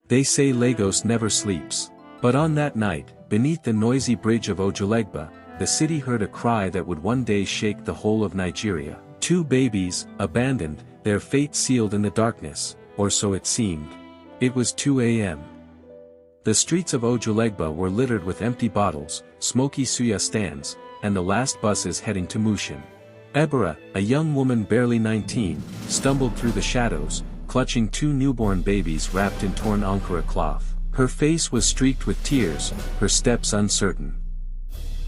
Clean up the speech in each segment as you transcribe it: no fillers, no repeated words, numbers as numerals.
They say Lagos never sleeps. But on that night, beneath the noisy bridge of Ojuelegba, the city heard a cry that would one day shake the whole of Nigeria. 2 babies, abandoned, their fate sealed in the darkness, or so it seemed. It was 2 a.m. The streets of Ojuelegba were littered with empty bottles, smoky suya stands, and the last buses heading to Mushin. Ebera, a young woman barely 19, stumbled through the shadows, clutching 2 newborn babies wrapped in torn Ankara cloth. Her face was streaked with tears, her steps uncertain.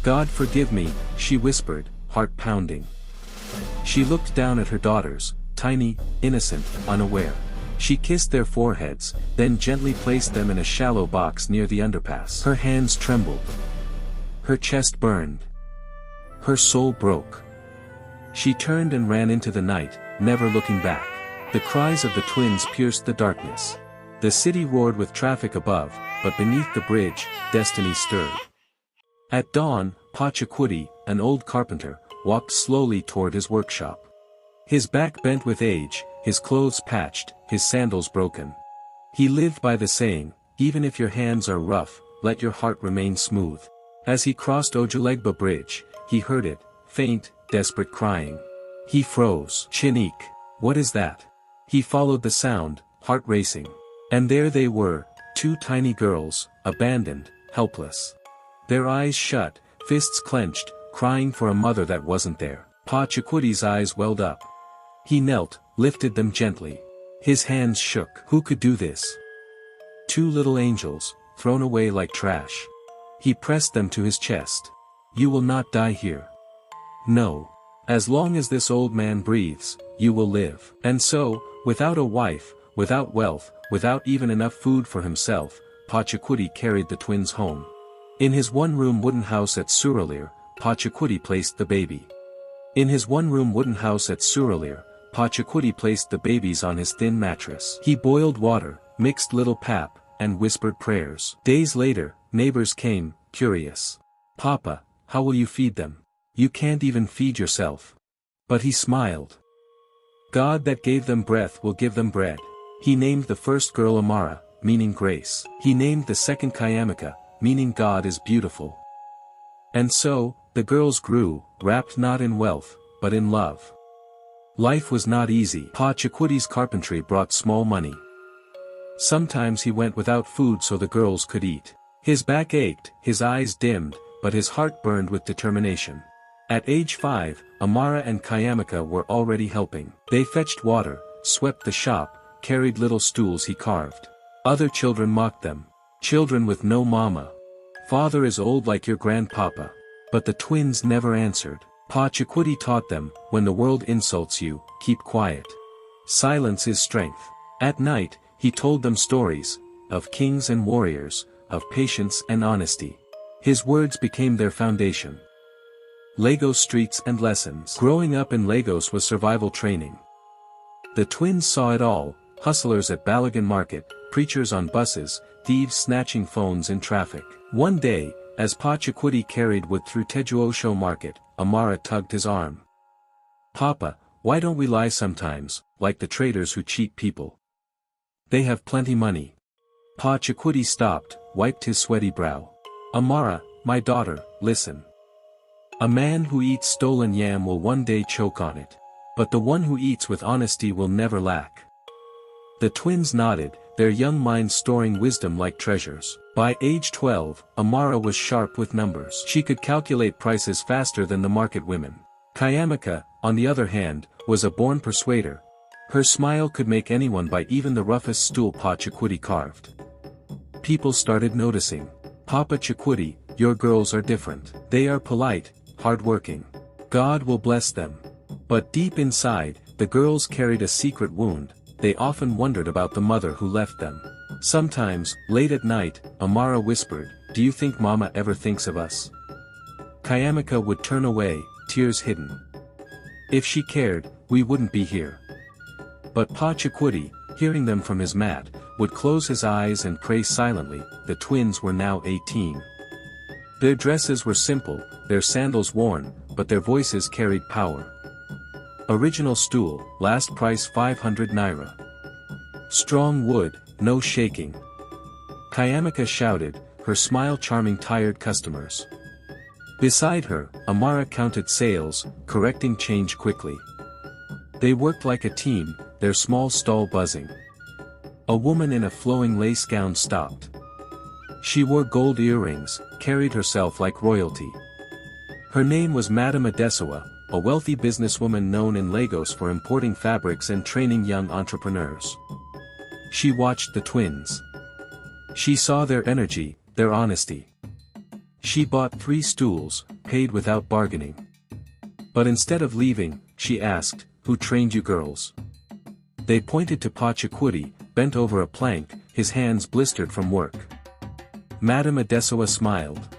"God forgive me," she whispered, heart pounding. She looked down at her daughters, tiny, innocent, unaware. She kissed their foreheads, then gently placed them in a shallow box near the underpass. Her hands trembled. Her chest burned. Her soul broke. She turned and ran into the night, never looking back. The cries of the twins pierced the darkness. The city roared with traffic above, but beneath the bridge, destiny stirred. At dawn, Pachacuti, an old carpenter, walked slowly toward his workshop. His back bent with age, his clothes patched, his sandals broken. He lived by the saying, "Even if your hands are rough, let your heart remain smooth." As he crossed Ojuelegba Bridge, he heard it, faint, desperate crying. He froze. "Chinik, what is that?" He followed the sound, heart racing. And there they were, 2 tiny girls, abandoned, helpless. Their eyes shut, fists clenched, crying for a mother that wasn't there. Pachacuti's eyes welled up. He knelt, lifted them gently. His hands shook. Who could do this? 2 little angels, thrown away like trash. He pressed them to his chest. "You will not die here. No. As long as this old man breathes, you will live." And so, without a wife, without wealth, without even enough food for himself, Pachacuti carried the twins home. In his one-room wooden house at Suralire, Pachacuti placed the baby. In his one-room wooden house at Suralire, Pachacuti placed the babies on his thin mattress. He boiled water, mixed little pap, and whispered prayers. Days later, neighbors came, curious. "Papa, how will you feed them? You can't even feed yourself." But he smiled. "God that gave them breath will give them bread." He named the first girl Amara, meaning grace. He named the second Kayamika, meaning God is beautiful. And so, the girls grew, wrapped not in wealth, but in love. Life was not easy. Pachacuti's carpentry brought small money. Sometimes he went without food so the girls could eat. His back ached, his eyes dimmed, but his heart burned with determination. At age 5, Amara and Kayamika were already helping. They fetched water, swept the shop, carried little stools he carved. Other children mocked them. "Children with no mama. Father is old like your grandpapa." But the twins never answered. Pachacuti taught them, when the world insults you, keep quiet. Silence is strength. At night, he told them stories, of kings and warriors, of patience and honesty. His words became their foundation. Lagos streets and lessons. Growing up in Lagos was survival training. The twins saw it all, hustlers at Balogun Market, preachers on buses, thieves snatching phones in traffic. One day, as Pachacuti carried wood through Tejuosho Market, Amara tugged his arm. "Papa, why don't we lie sometimes, like the traders who cheat people? They have plenty money." Pachacuti stopped, wiped his sweaty brow. "Amara, my daughter, listen. A man who eats stolen yam will one day choke on it. But the one who eats with honesty will never lack." The twins nodded, their young minds storing wisdom like treasures. By age 12, Amara was sharp with numbers. She could calculate prices faster than the market women. Kayamika, on the other hand, was a born persuader. Her smile could make anyone buy even the roughest stool Pachacuti carved. People started noticing. "Papa Chacuti, your girls are different. They are polite, hardworking. God will bless them." But deep inside, the girls carried a secret wound. They often wondered about the mother who left them. Sometimes, late at night, Amara whispered, "Do you think Mama ever thinks of us?" Kayamika would turn away, tears hidden. "If she cared, we wouldn't be here." But Pachacuti, hearing them from his mat, would close his eyes and pray silently. The twins were now 18. Their dresses were simple, their sandals worn, but their voices carried power. Original stool, last price 500 naira. Strong wood, no shaking. Kayamika shouted, her smile charming tired customers. Beside her, Amara counted sales, correcting change quickly. They worked like a team, their small stall buzzing. A woman in a flowing lace gown stopped. She wore gold earrings, carried herself like royalty. Her name was Madame Adesawa, a wealthy businesswoman known in Lagos for importing fabrics and training young entrepreneurs. She watched the twins. She saw their energy, their honesty. She bought 3 stools, paid without bargaining. But instead of leaving, she asked, "Who trained you girls?" They pointed to Pa Chiquiti, bent over a plank, his hands blistered from work. Madame Adesawa smiled.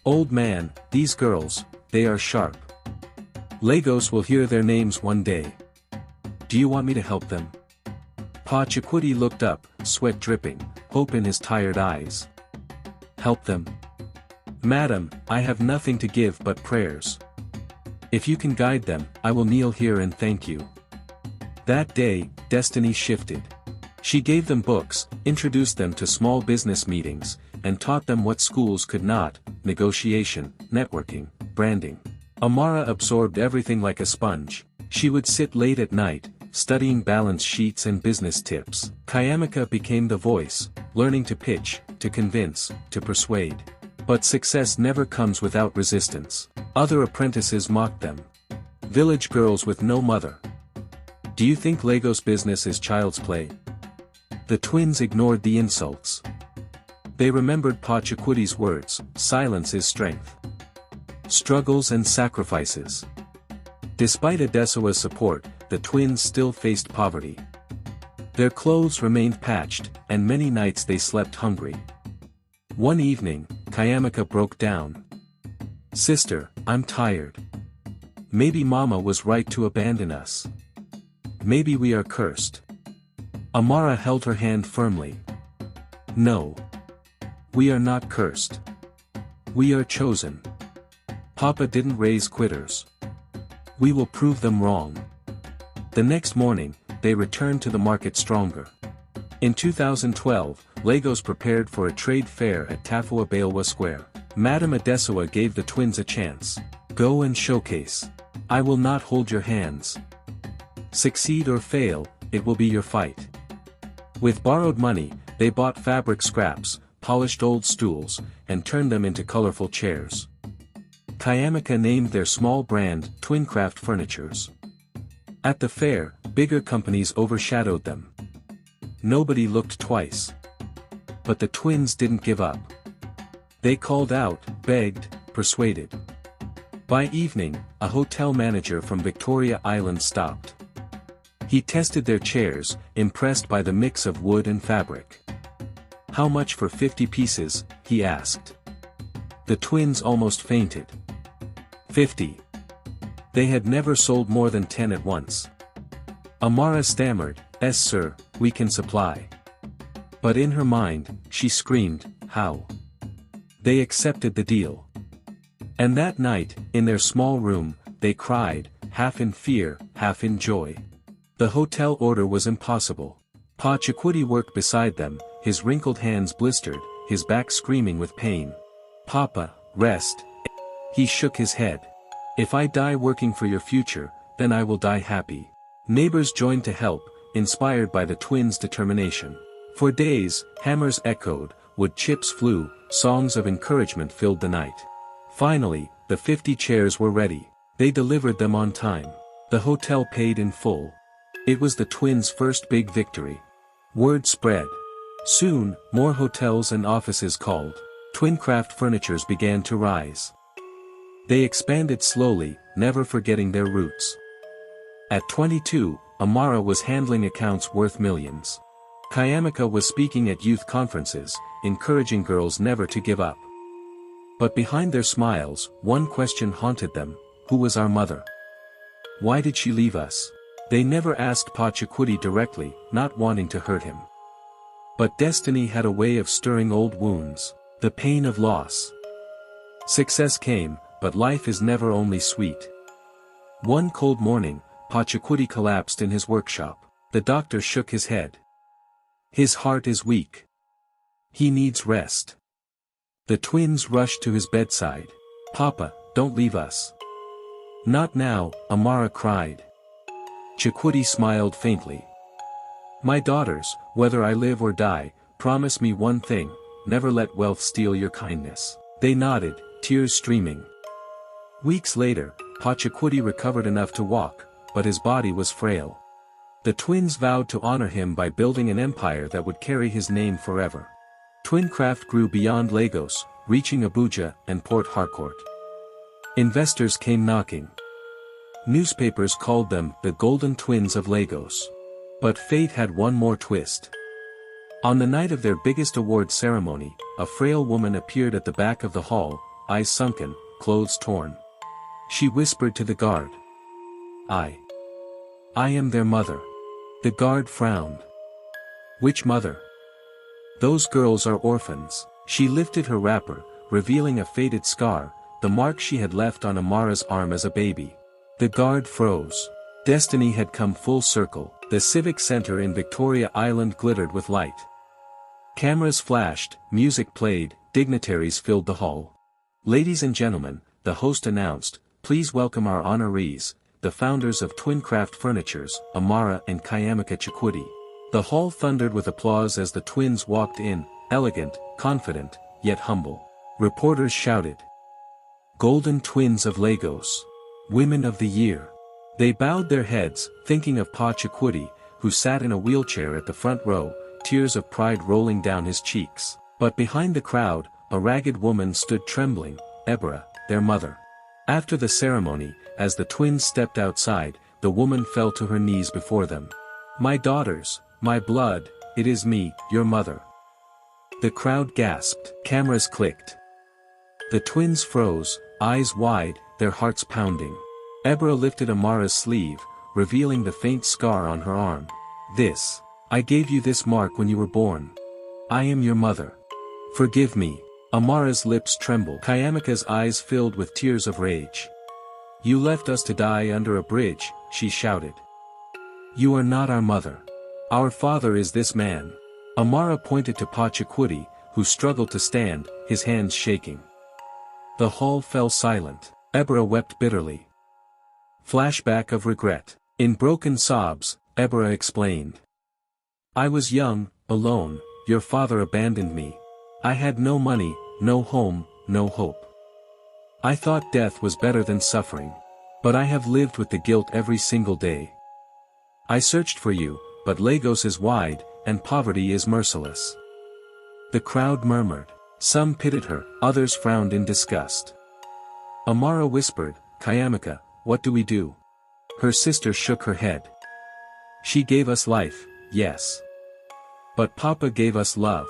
"Old man, these girls, they are sharp. Lagos will hear their names one day. Do you want me to help them?" Pa Chiquiti looked up, sweat dripping, hope in his tired eyes. "Help them? Madam, I have nothing to give but prayers. If you can guide them, I will kneel here and thank you." That day, destiny shifted. She gave them books, introduced them to small business meetings, and taught them what schools could not: negotiation, networking, branding. Amara absorbed everything like a sponge. She would sit late at night, studying balance sheets and business tips. Kayamika became the voice, learning to pitch, to convince, to persuade. But success never comes without resistance. Other apprentices mocked them. Village girls with no mother. Do you think Lagos business is child's play? The twins ignored the insults. They remembered Pa Chiquiti's words, silence is strength. Struggles and sacrifices. Despite Adesawa's support, the twins still faced poverty. Their clothes remained patched, and many nights they slept hungry. One evening, Kayamika broke down. "Sister, I'm tired. Maybe Mama was right to abandon us. Maybe we are cursed." Amara held her hand firmly. "No. We are not cursed. We are chosen. Papa didn't raise quitters. We will prove them wrong." The next morning, they returned to the market stronger. In 2012, Lagos prepared for a trade fair at Tafawa Balewa Square. Madame Adesawa gave the twins a chance. "Go and showcase. I will not hold your hands. Succeed or fail, it will be your fight." With borrowed money, they bought fabric scraps, polished old stools, and turned them into colorful chairs. Kayamika named their small brand Twincraft Furnitures. At the fair, bigger companies overshadowed them. Nobody looked twice. But the twins didn't give up. They called out, begged, persuaded. By evening, a hotel manager from Victoria Island stopped. He tested their chairs, impressed by the mix of wood and fabric. "How much for 50 pieces?" he asked. The twins almost fainted. 50. They had never sold more than 10 at once. Amara stammered, "Yes sir, we can supply." But in her mind, she screamed, "How?" They accepted the deal. And that night, in their small room, they cried, half in fear, half in joy. The hotel order was impossible. Pa Chiquiti worked beside them, his wrinkled hands blistered, his back screaming with pain. "Papa, rest." He shook his head. "If I die working for your future, then I will die happy." Neighbors joined to help, inspired by the twins' determination. For days, hammers echoed, wood chips flew, songs of encouragement filled the night. Finally, the 50 chairs were ready. They delivered them on time. The hotel paid in full. It was the twins' first big victory. Word spread. Soon, more hotels and offices called. Twincraft Furnitures began to rise. They expanded slowly, never forgetting their roots. At 22, Amara was handling accounts worth millions. Kayamika was speaking at youth conferences, encouraging girls never to give up. But behind their smiles, one question haunted them: who was our mother? Why did she leave us? They never asked Pa Chiquiti directly, not wanting to hurt him. But destiny had a way of stirring old wounds, the pain of loss. Success came, but life is never only sweet. One cold morning, Pa Chiquiti collapsed in his workshop. The doctor shook his head. "His heart is weak. He needs rest. The twins rushed to his bedside. Papa, don't leave us. Not now, Amara cried. Chakotay smiled faintly. My daughters, whether I live or die, promise me one thing, never let wealth steal your kindness. They nodded, tears streaming. Weeks later, Chakotay recovered enough to walk, but his body was frail. The twins vowed to honor him by building an empire that would carry his name forever. Twincraft grew beyond Lagos, reaching Abuja and Port Harcourt. Investors came knocking. Newspapers called them the Golden Twins of Lagos. But fate had one more twist. On the night of their biggest award ceremony, a frail woman appeared at the back of the hall, eyes sunken, clothes torn. She whispered to the guard. I am their mother. The guard frowned. Which mother? Those girls are orphans. She lifted her wrapper, revealing a faded scar, the mark she had left on Amara's arm as a baby. The guard froze. Destiny had come full circle. The Civic Center in Victoria Island glittered with light. Cameras flashed, music played, dignitaries filled the hall. Ladies and gentlemen, the host announced, please welcome our honorees, the founders of Twincraft Furnitures, Amara and Kayamaka Chakotay. The hall thundered with applause as the twins walked in, elegant, confident, yet humble. Reporters shouted. Golden Twins of Lagos. Women of the Year. They bowed their heads, thinking of Chakotay, who sat in a wheelchair at the front row, tears of pride rolling down his cheeks. But behind the crowd, a ragged woman stood trembling, Ebra, their mother. After the ceremony, as the twins stepped outside, the woman fell to her knees before them. My daughters, my blood, it is me, your mother. The crowd gasped, cameras clicked. The twins froze, eyes wide, their hearts pounding. Ebra lifted Amara's sleeve, revealing the faint scar on her arm. I gave you this mark when you were born. I am your mother. Forgive me. Amara's lips trembled. Kayamaka's eyes filled with tears of rage. You left us to die under a bridge, she shouted. You are not our mother. Our father is this man. Amara pointed to Chakotay, who struggled to stand, his hands shaking. The hall fell silent. Ebra wept bitterly. Flashback of regret. In broken sobs, Ebra explained. I was young, alone, your father abandoned me. I had no money, no home, no hope. I thought death was better than suffering. But I have lived with the guilt every single day. I searched for you, but Lagos is wide, and poverty is merciless. The crowd murmured. Some pitied her, others frowned in disgust. Amara whispered, Kayamaka, what do we do? Her sister shook her head. She gave us life, yes. But Papa gave us love.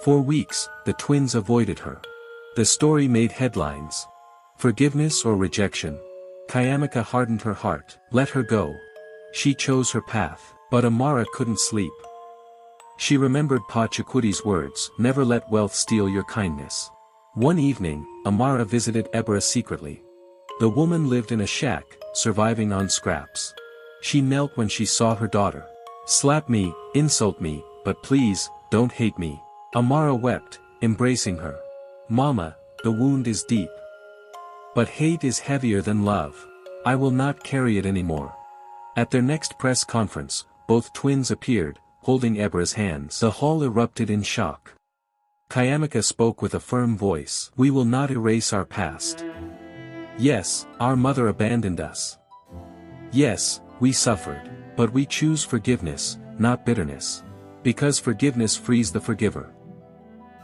For weeks, the twins avoided her. The story made headlines. Forgiveness or rejection? Kayamaka hardened her heart. Let her go. She chose her path. But Amara couldn't sleep. She remembered Chakotay's words, never let wealth steal your kindness. One evening, Amara visited Ebra secretly. The woman lived in a shack, surviving on scraps. She knelt when she saw her daughter. Slap me, insult me, but please, don't hate me. Amara wept, embracing her. Mama, the wound is deep. But hate is heavier than love. I will not carry it anymore. At their next press conference, both twins appeared, holding Ebra's hands. The hall erupted in shock. Kayamaka spoke with a firm voice. We will not erase our past. Yes, our mother abandoned us. Yes, we suffered. But we choose forgiveness, not bitterness. Because forgiveness frees the forgiver.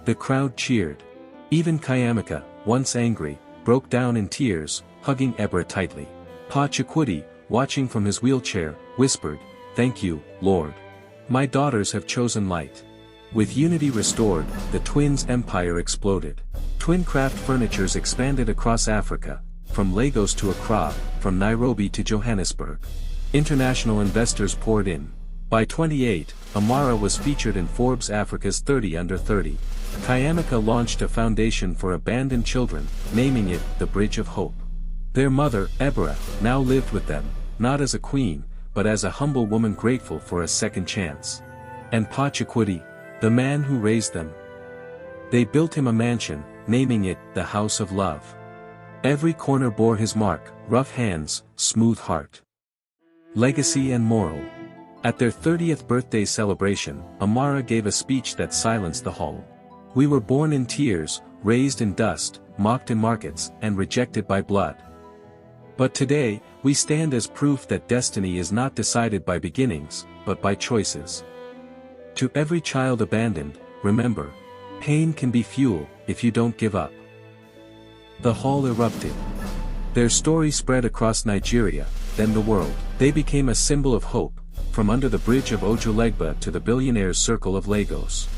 The crowd cheered. Even Kayamaka, once angry, broke down in tears, hugging Ebra tightly. Chakotay, watching from his wheelchair, whispered, Thank you, Lord. My daughters have chosen light. With unity restored, the twins' empire exploded. Twincraft Furnitures expanded across Africa, from Lagos to Accra, from Nairobi to Johannesburg. International investors poured in. By 28, Amara was featured in Forbes Africa's 30 Under 30. Kayamaka launched a foundation for abandoned children, naming it the Bridge of Hope. Their mother, Ebra, now lived with them, not as a queen, but as a humble woman grateful for a second chance. And Chakotay, the man who raised them, They built him a mansion, naming it the House of Love. Every corner bore his mark: rough hands, smooth heart. Legacy and moral. At their 30th birthday celebration, Amara gave a speech that silenced the hall. "We were born in tears, raised in dust, mocked in markets, and rejected by blood. But today, we stand as proof that destiny is not decided by beginnings, but by choices." To every child abandoned, remember, pain can be fuel, if you don't give up. The hall erupted. Their story spread across Nigeria, then the world. They became a symbol of hope, from under the bridge of Ojuelegba to the billionaire's circle of Lagos.